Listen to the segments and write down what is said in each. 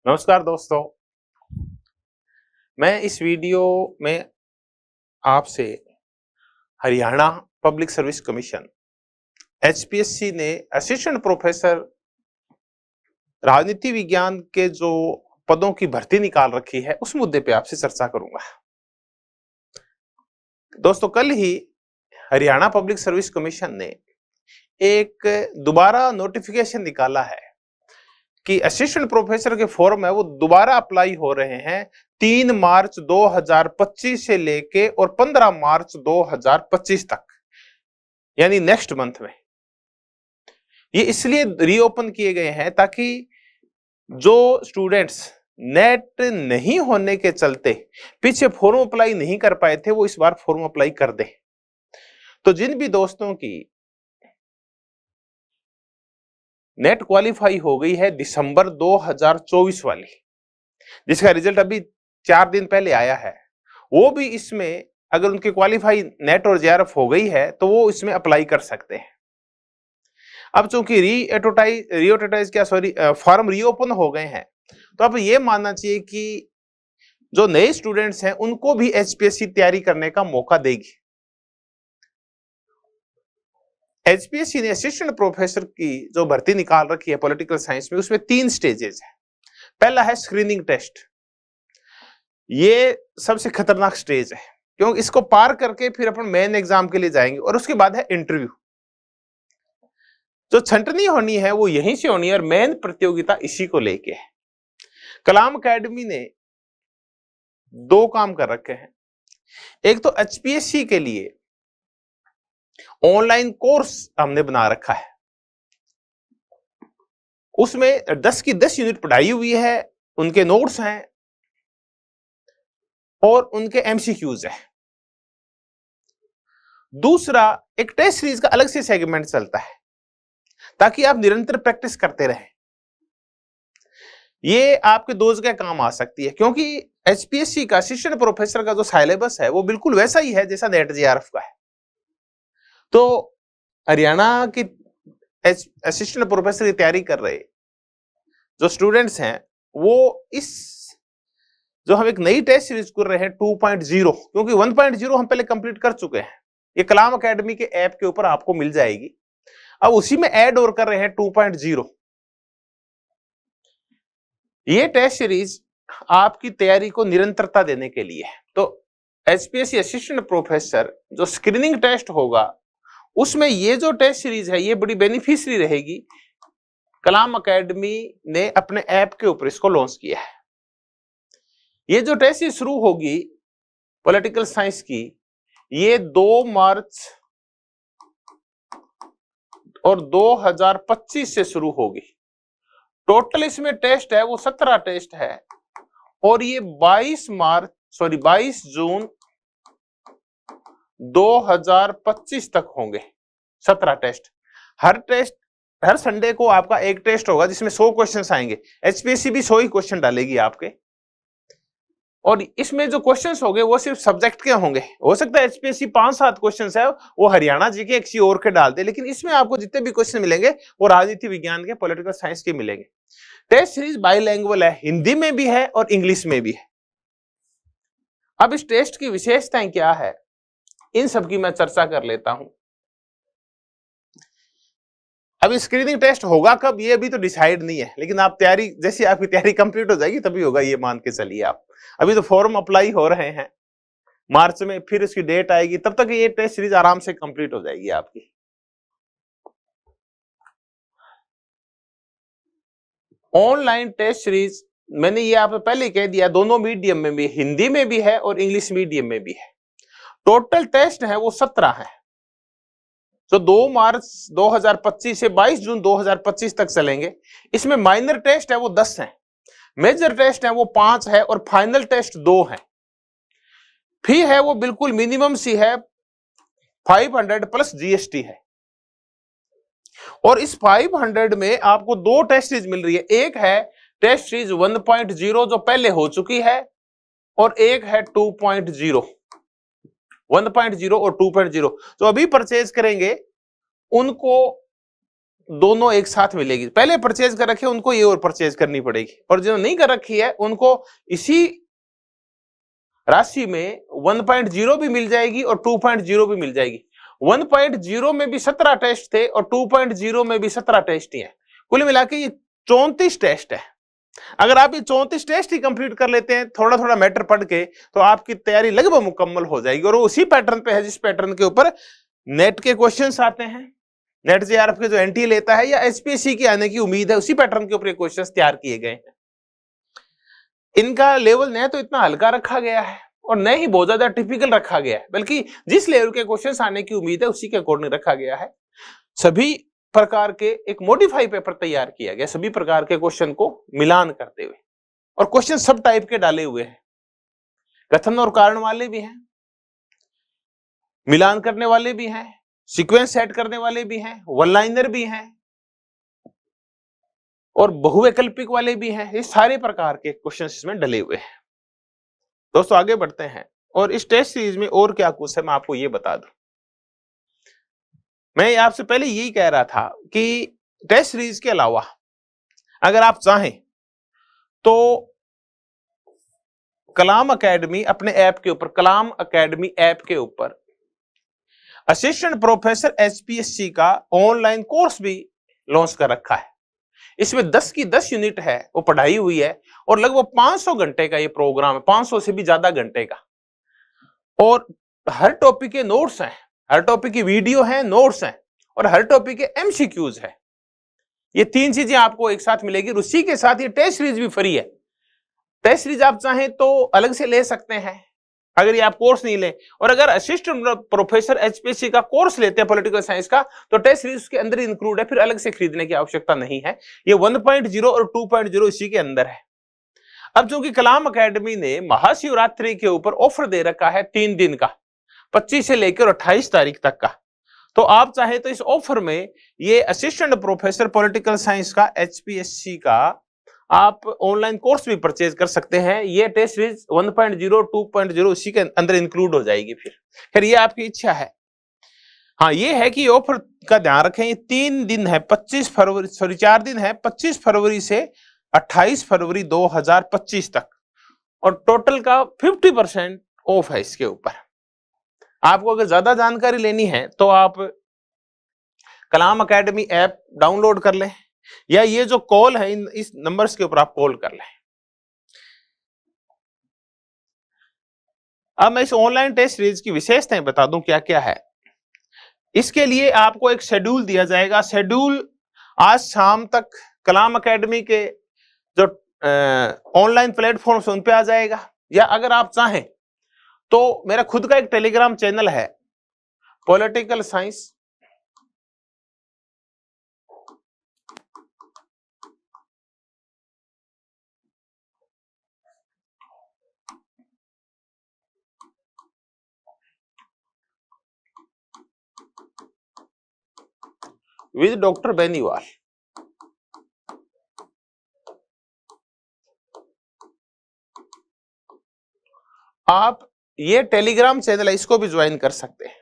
नमस्कार दोस्तों, मैं इस वीडियो में आपसे Haryana public service commission HPSC ने असिस्टेंट प्रोफेसर राजनीति विज्ञान के जो पदों की भर्ती निकाल रखी है उस मुद्दे पे आपसे चर्चा करूंगा। दोस्तों, कल ही हरियाणा पब्लिक सर्विस कमीशन ने एक दोबारा नोटिफिकेशन निकाला है कि असिस्टेंट प्रोफेसर के फॉर्म है वो दोबारा अप्लाई हो रहे हैं 3 मार्च 2025 से लेके और 15 मार्च 2025 तक, यानी नेक्स्ट मंथ में। ये इसलिए रीओपन किए गए हैं ताकि जो स्टूडेंट्स नेट नहीं होने के चलते पीछे फॉर्म अप्लाई नहीं कर पाए थे वो इस बार फॉर्म अप्लाई कर दे। तो जिन भी दोस्तों की नेट क्वालिफाई हो गई है दिसंबर 2024 वाली, जिसका रिजल्ट अभी 4 दिन पहले आया है, वो भी इसमें अगर उनकी क्वालिफाई नेट और जेआरएफ हो गई है तो वो इसमें अप्लाई कर सकते हैं। अब चूंकि फॉर्म रीओपन हो गए हैं तो अब ये मानना चाहिए कि जो नए स्टूडेंट्स हैं उनको भी एचपीएससी तैयारी करने का मौका देगी। एचपीएससी ने असिस्टेंट प्रोफेसर की जो भर्ती निकाल रखी है पॉलिटिकल साइंस में, उसमें 3 स्टेजेस है। पहला है स्क्रीनिंग टेस्ट। ये सबसे खतरनाक स्टेज है क्योंकि इसको पार करके फिर अपन मेन एग्जाम के लिए जाएंगे और उसके बाद है इंटरव्यू। जो छंटनी होनी है वो यहीं से होनी है और मेन प्रतियोगिता इसी को लेके है। कलाम एकेडमी ने 2 काम कर रखे हैं। एक तो एचपीएससी के लिए ऑनलाइन कोर्स हमने बना रखा है, उसमें 10 की 10 यूनिट पढ़ाई हुई है, उनके नोट्स हैं और उनके एमसीक्यूज है। दूसरा, एक टेस्ट सीरीज का अलग से सेगमेंट चलता है ताकि आप निरंतर प्रैक्टिस करते रहें। ये आपके 2 जगह काम आ सकती है क्योंकि एचपीएससी का असिस्टेंट प्रोफेसर का जो सिलेबस है वो बिल्कुल वैसा ही है जैसा नेट जेआरएफ का है। तो हरियाणा की असिस्टेंट प्रोफेसर की तैयारी कर रहे जो स्टूडेंट्स हैं वो इस जो हम एक नई टेस्ट सीरीज कर रहे हैं 2.0, क्योंकि 1.0 हम पहले कंप्लीट कर चुके हैं, ये कलाम एकेडमी के ऐप के ऊपर आपको मिल जाएगी। अब उसी में ऐड और कर रहे हैं 2.0। ये टेस्ट सीरीज आपकी तैयारी को निरंतरता देने के लिए है। तो एचपीएससी असिस्टेंट प्रोफेसर जो स्क्रीनिंग टेस्ट होगा उसमें ये जो टेस्ट सीरीज है ये बड़ी बेनिफिशियरी रहेगी। कलाम एकेडमी ने अपने ऐप के ऊपर इसको लॉन्च किया है। ये जो टेस्ट सीरीज शुरू होगी पॉलिटिकल साइंस की, ये 2 मार्च और 2025 से शुरू होगी। टोटल इसमें टेस्ट है वो 17 टेस्ट है और ये 22 जून 2025 तक होंगे 17 टेस्ट। हर संडे को आपका एक टेस्ट होगा जिसमें 100 क्वेश्चंस आएंगे। एचपीएससी भी 100 ही क्वेश्चन डालेगी आपके, और इसमें जो क्वेश्चंस होंगे वो सिर्फ सब्जेक्ट के होंगे। हो सकता है एचपीएससी 5-7 क्वेश्चंस है वो हरियाणा जी के किसी और के डाल दे, लेकिन इसमें आपको जितने भी क्वेश्चन मिलेंगे वो राजनीति विज्ञान के, पॉलिटिकल साइंस के मिलेंगे। टेस्ट सीरीज बाइलैंग्वेज है, हिंदी में भी है और इंग्लिश में भी है। अब इस टेस्ट की विशेषताएं क्या है इन सब की मैं चर्चा कर लेता हूं। अब स्क्रीनिंग टेस्ट होगा कब ये अभी तो डिसाइड नहीं है, लेकिन आप तैयारी, जैसी आपकी तैयारी कंप्लीट हो जाएगी तभी होगा, ये मान के चलिए आप। अभी तो फॉर्म अप्लाई हो रहे हैं, मार्च में फिर इसकी डेट आएगी, तब तक ये टेस्ट सीरीज आराम से कंप्लीट हो जाएगी आपकी। ऑनलाइन टेस्ट सीरीज मैंने ये आपको पहले कह दिया, दोनों मीडियम में भी, हिंदी में भी है और इंग्लिश मीडियम में भी है। टोटल टेस्ट है वो 17 है जो 2 मार्च 2025 से 22 जून 2025 तक चलेंगे। इसमें माइनर टेस्ट है वो 10 है, मेजर टेस्ट है वो 5 है और फाइनल टेस्ट 2 है। फी है वो बिल्कुल मिनिमम सी है, 500 प्लस जीएसटी है। और इस 500 में आपको 2 टेस्ट सीरीज मिल रही है। एक है टेस्ट सीरीज 1.0 जो पहले हो चुकी है और एक है 2.0। 1.0 और 2.0 जो अभी परचेज करेंगे उनको दोनों एक साथ मिलेगी। पहले परचेज कर रखे उनको ये और परचेज करनी पड़ेगी, और जो नहीं कर रखी है उनको इसी राशि में 1.0 भी मिल जाएगी और 2.0 भी मिल जाएगी। 1.0 में भी 17 टेस्ट थे और 2.0 में भी 17 टेस्ट ही है। कुल मिला के ये 34 टेस्ट है। अगर आप ये 34 टेस्ट ही कंप्लीट कर लेते हैं थोड़ा थोड़ा मैटर पढ़ के, तो आपकी तैयारी लगभग मुकम्मल हो जाएगी। और वो उसी पैटर्न पे है जिस पैटर्न के ऊपर नेट के क्वेश्चंस आते हैं, नेट जेआरएफ के जो एनटीए लेता है या एचपीएससी की आने की उम्मीद है, उसी पैटर्न के ऊपर ये क्वेश्चंस तैयार किए गए हैं। इनका लेवल न तो इतना हल्का रखा गया है और न ही बहुत ज्यादा टिपिकल रखा गया है, बल्कि जिस लेवल के क्वेश्चंस आने की उम्मीद है उसी के अकॉर्डिंग रखा गया है। सभी प्रकार के एक मॉडिफाई पेपर तैयार किया गया, सभी प्रकार के क्वेश्चन को मिलान करते हुए, और क्वेश्चन सब टाइप के डाले हुए हैं। कथन और कारण वाले भी हैं, मिलान करने वाले भी हैं, सीक्वेंस सेट करने वाले भी हैं, वन लाइनर भी हैं और बहुवैकल्पिक वाले भी हैं। ये सारे प्रकार के क्वेश्चन इसमें डले हुए हैं। दोस्तों आगे बढ़ते हैं, और इस टेस्ट सीरीज में और क्या कुछ है मैं आपको ये बता दूं। मैं आपसे पहले यही कह रहा था कि टेस्ट सीरीज के अलावा अगर आप चाहें तो कलाम अकेडमी अपने ऐप के ऊपर, कलाम अकेडमी ऐप के ऊपर असिस्टेंट प्रोफेसर एचपीएससी का ऑनलाइन कोर्स भी लॉन्च कर रखा है। इसमें 10 की 10 यूनिट है वो पढ़ाई हुई है और लगभग 500 घंटे का ये प्रोग्राम है, 500 से भी ज्यादा घंटे का। और हर टॉपिक के नोट्स हैं, हर टॉपिक की वीडियो है, नोट्स हैं, और हर टॉपिक के एमसीक्यूज है। ये तीन चीजें आपको एक साथ मिलेगी। उसी के साथ ये टेस्ट सीरीज भी फ्री है। टेस्ट सीरीज आप चाहें तो अलग से ले सकते हैं अगर ये आप कोर्स नहीं लें, और अगर असिस्टेंट प्रोफेसर एचपीएससी का कोर्स लेते हैं पॉलिटिकल साइंस का, तो टेस्ट सीरीज उसके अंदर इंक्लूड है, फिर अलग से खरीदने की आवश्यकता नहीं है। ये 1.0 और 2.0 इसी के अंदर है। अब जो कि कलाम अकेडमी ने महाशिवरात्रि के ऊपर ऑफर दे रखा है 3 दिन का, 25 से लेकर 28 तारीख तक का, तो आप चाहे तो इस ऑफर में ये असिस्टेंट प्रोफेसर पॉलिटिकल साइंस का एचपीएससी का आप ऑनलाइन कोर्स भी परचेज कर सकते हैं। ये टेस्ट सीरीज 1.0 2.0 इसी के अंदर इंक्लूड हो जाएगी। फिर ये आपकी इच्छा है। हाँ, ये है कि ऑफर का ध्यान रखें, ये 3 दिन है, 25 फरवरी, सॉरी 4 दिन है, 25 फरवरी से 28 फरवरी 2025 तक, और टोटल का 50% ऑफ है इसके ऊपर। आपको अगर ज्यादा जानकारी लेनी है तो आप कलाम अकेडमी ऐप डाउनलोड कर लें, या ये जो कॉल है इस नंबर्स के ऊपर आप कॉल कर लें। अब मैं इस ऑनलाइन टेस्ट सीरीज की विशेषताएं बता दूं क्या क्या है। इसके लिए आपको एक शेड्यूल दिया जाएगा। शेड्यूल आज शाम तक कलाम अकेडमी के जो ऑनलाइन प्लेटफॉर्म उन पे आ जाएगा, या अगर आप चाहें तो मेरा खुद का एक टेलीग्राम चैनल है political science with doctor Beniwal. आप ये टेलीग्राम चैनल है, इसको भी ज्वाइन कर सकते हैं।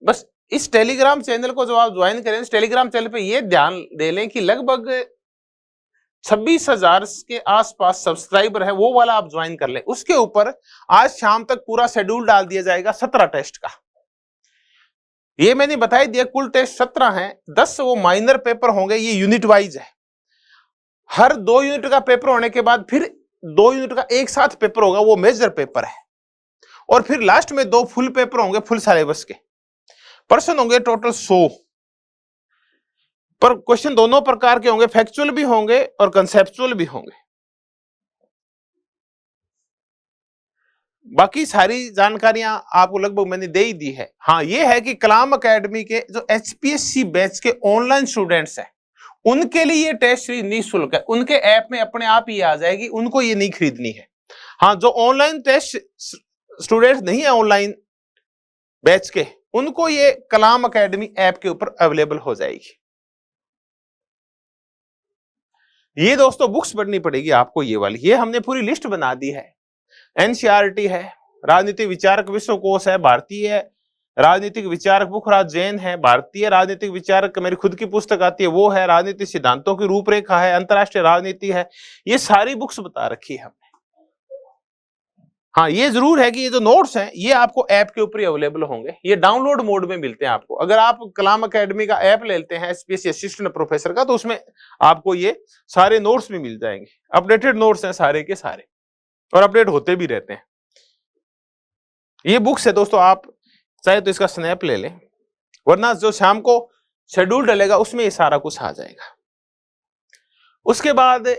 बस इस टेलीग्राम चैनल को जो आप ज्वाइन करें, इस टेलीग्राम चैनल पे ये ध्यान दे लें कि लगभग 26,000 के आसपास सब्सक्राइबर है, वो वाला आप ज्वाइन कर लें। उसके ऊपर आज शाम तक पूरा शेड्यूल डाल दिया जाएगा 17 टेस्ट का। ये मैंने बता दिया, कुल टेस्ट 17 हैं, 10 वो माइनर पेपर होंगे, ये यूनिट वाइज है। हर 2 यूनिट का पेपर होने के बाद फिर 2 यूनिट का एक साथ पेपर होगा, वो मेजर पेपर है, और फिर लास्ट में 2 फुल पेपर होंगे, फुल सिलेबस के। पर्सन होंगे टोटल 100, पर क्वेश्चन दोनों प्रकार के होंगे, फैक्चुअल भी होंगे और कंसेप्चुअल भी होंगे। बाकी सारी जानकारियां आपको लगभग मैंने दे ही दी है। हाँ, ये है कि कलाम अकेडमी के जो एचपीएससी बैच के ऑनलाइन स्टूडेंट्स हैं, उनके लिए ये टेस्ट सीरीज निःशुल्क है, उनके ऐप में अपने आप ही आ जाएगी, उनको ये नहीं खरीदनी है। हाँ, जो ऑनलाइन टेस्ट स्टूडेंट्स नहीं है ऑनलाइन बैच के, उनको ये कलाम अकेडमी ऐप के ऊपर अवेलेबल हो जाएगी। ये दोस्तों बुक्स पढ़नी पड़ेगी आपको, ये वाली, ये हमने पूरी लिस्ट बना दी है। एनसीईआरटी है, राजनीति विचारक विश्वकोश है, भारतीय राजनीतिक विचारक बुखराज जैन है। भारतीय राजनीतिक विचारक मेरी खुद की पुस्तक आती है वो है। राजनीतिक सिद्धांतों की रूपरेखा है। अंतरराष्ट्रीय राजनीति है। ये सारी बुक्स बता रखी है हमने। हाँ, ये जरूर है कि ये जो नोट्स हैं ये आपको ऐप के ऊपर ही अवेलेबल होंगे। ये डाउनलोड मोड में मिलते हैं आपको। अगर आप कलाम एकेडमी का ऐप लेते हैं एसपीएससी असिस्टेंट प्रोफेसर का, तो उसमें आपको ये सारे नोट्स भी मिल जाएंगे। अपडेटेड नोट्स हैं सारे के सारे, और अपडेट होते भी रहते हैं। ये बुक्स है दोस्तों, आप चाहे तो इसका स्नैप ले लें, वरना जो शाम को शेड्यूल डलेगा उसमें ये सारा कुछ आ जाएगा। उसके बाद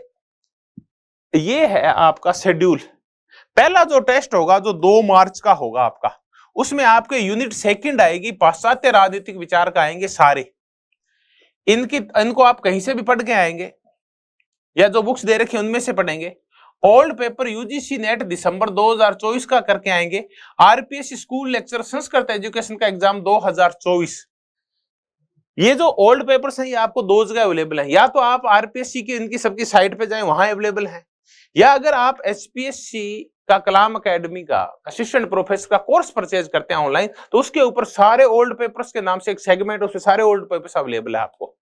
ये है आपका शेड्यूल। पहला जो टेस्ट होगा जो 2 मार्च का होगा आपका, उसमें आपके यूनिट सेकंड आएगी, पाश्चात्य राजनीतिक विचार का आएंगे सारे। इनको आप कहीं से भी पढ़ के आएंगे या जो बुक्स दे रखी है उनमें से पढ़ेंगे। ओल्ड पेपर यूजीसी नेट दिसंबर 2024 का करके आएंगे। RPSC school lecture Sanskrit education का एग्जाम 2024। ये जो ओल्ड पेपर्स हैं ये आपको 2 जगह अवेलेबल है। या तो आप आरपीएससी की इनकी सबकी साइट पे जाएं, वहां अवेलेबल है, या अगर आप एचपीएससी का कलाम एकेडमी का असिस्टेंट प्रोफेसर का कोर्स परचेज करते हैं ऑनलाइन, तो उसके ऊपर सारे ओल्ड पेपर्स के नाम से एक सेगमेंट, उसमें सारे ओल्ड पेपर्स अवेलेबल है आपको।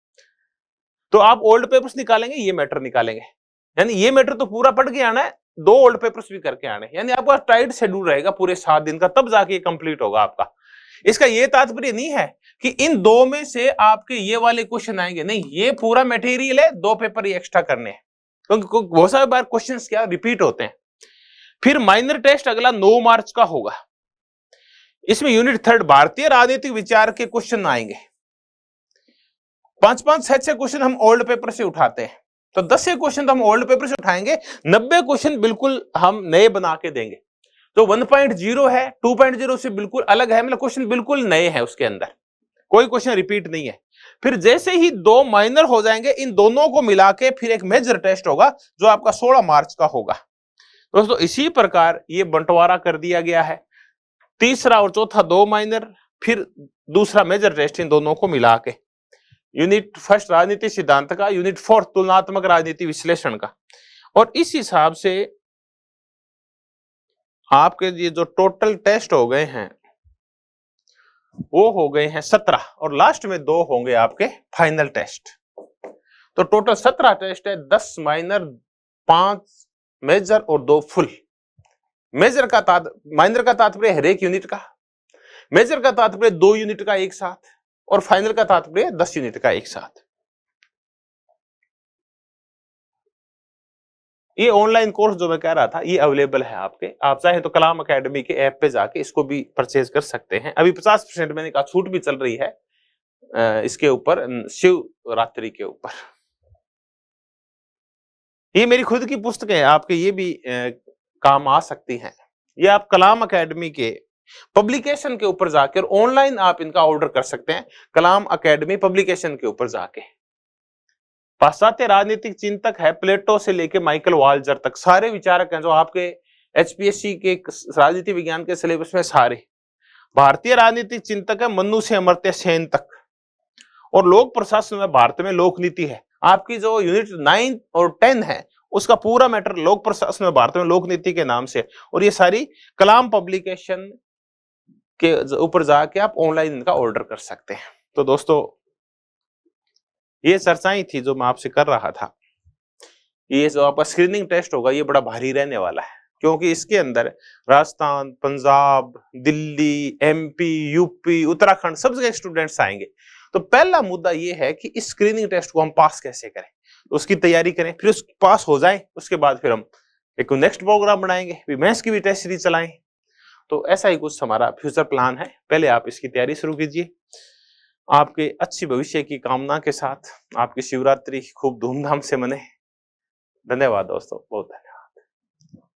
तो आप ओल्ड पेपर्स निकालेंगे, ये मैटर निकालेंगे, यानी ये मैटर तो पूरा पढ़ के आना है, 2 ओल्ड पेपर्स भी करके आने, यानी आपका टाइट शेड्यूल रहेगा पूरे 7 दिन का, तब जाके ये कंप्लीट होगा आपका। इसका ये तात्पर्य नहीं है कि इन 2 में से आपके ये वाले क्वेश्चन आएंगे, नहीं, ये पूरा मटेरियल है, 2 पेपर ये एक्स्ट्रा करने हैं, क्योंकि बहुत सारी बार क्वेश्चंस क्या रिपीट होते हैं। फिर माइनर टेस्ट अगला 9 मार्च का होगा। इसमें यूनिट 3 भारतीय राजनीतिक विचार के क्वेश्चन आएंगे। 5-5 6 क्वेश्चन हम ओल्ड पेपर से उठाते हैं, तो 10 क्वेश्चन तो हम ओल्ड पेपर से उठाएंगे, 90 क्वेश्चन बिल्कुल हम नए बना के देंगे। तो 1.0 है, 2.0 से बिल्कुल अलग है, मतलब क्वेश्चन बिल्कुल नए हैं, उसके अंदर कोई क्वेश्चन रिपीट नहीं है। फिर जैसे ही 2 माइनर हो जाएंगे, इन दोनों को मिला के फिर एक मेजर टेस्ट होगा जो आपका 16 मार्च का होगा। दोस्तों इसी प्रकार ये बंटवारा कर दिया गया है। तीसरा और चौथा 2 माइनर, फिर दूसरा मेजर टेस्ट, इन दोनों को मिला के यूनिट 1 राजनीति सिद्धांत का, यूनिट 4 तुलनात्मक राजनीति विश्लेषण का। और इस हिसाब से आपके ये जो टोटल टेस्ट हो गए हैं वो हो गए हैं 17, और लास्ट में 2 होंगे आपके फाइनल टेस्ट। तो टोटल 17 टेस्ट है, 10 माइनर, 5 मेजर और 2 फुल। माइनर का तात्पर्य हर एक यूनिट का, मेजर का तात्पर्य 2 यूनिट का एक साथ, और फाइनल का तात्पर्य 10 यूनिट का एक साथ। ये ऑनलाइन कोर्स जो मैं कह रहा था ये अवेलेबल है आपके, आप चाहे तो कलाम एकेडमी के ऐप पे जाके इसको भी परचेज कर सकते हैं। अभी 50% मैंने कहा छूट भी चल रही है इसके ऊपर, शिवरात्रि के ऊपर। ये मेरी खुद की पुस्तकें हैं, आपके ये भी काम आ सकती हैं। ये आप कलाम एकेडमी के पब्लिकेशन के ऊपर जाकर ऑनलाइन आप इनका ऑर्डर कर सकते हैं, कलाम एकेडमी पब्लिकेशन के ऊपर जाके। पाश्चात्य राजनीतिक चिंतक है, प्लेटो से लेके माइकल वाल्जर तक सारे विचारक हैं जो आपके एचपीएससी के राजनीति विज्ञान के सिलेबस में सारे। भारतीय राजनीतिक चिंतक है मनु से अमर्त्य सेन तक। और लोक प्रशासन में भारत में लोक नीति है, आपकी जो यूनिट 9 और 10 है उसका पूरा मैटर लोक प्रशासन में भारत में लोक नीति के नाम से। और ये सारी कलाम पब्लिकेशन के ऊपर जाके आप ऑनलाइन इनका ऑर्डर कर सकते हैं। तो दोस्तों ये चर्चाएं थी जो मैं आपसे कर रहा था। ये जो आपका स्क्रीनिंग टेस्ट होगा ये बड़ा भारी रहने वाला है, क्योंकि इसके अंदर राजस्थान, पंजाब, दिल्ली, एमपी, यूपी, उत्तराखंड सब जगह स्टूडेंट्स आएंगे। तो पहला मुद्दा ये है कि इस स्क्रीनिंग टेस्ट को हम पास कैसे करें, तो उसकी तैयारी करें, फिर उस पास हो जाए उसके बाद फिर हम एक नेक्स्ट प्रोग्राम बनाएंगे, मैथ्स की भी टेस्ट सीरीज चलाएं। तो ऐसा ही कुछ हमारा फ्यूचर प्लान है। पहले आप इसकी तैयारी शुरू कीजिए। आपके अच्छी भविष्य की कामना के साथ आपकी शिवरात्रि खूब धूमधाम से मने। धन्यवाद दोस्तों, बहुत धन्यवाद।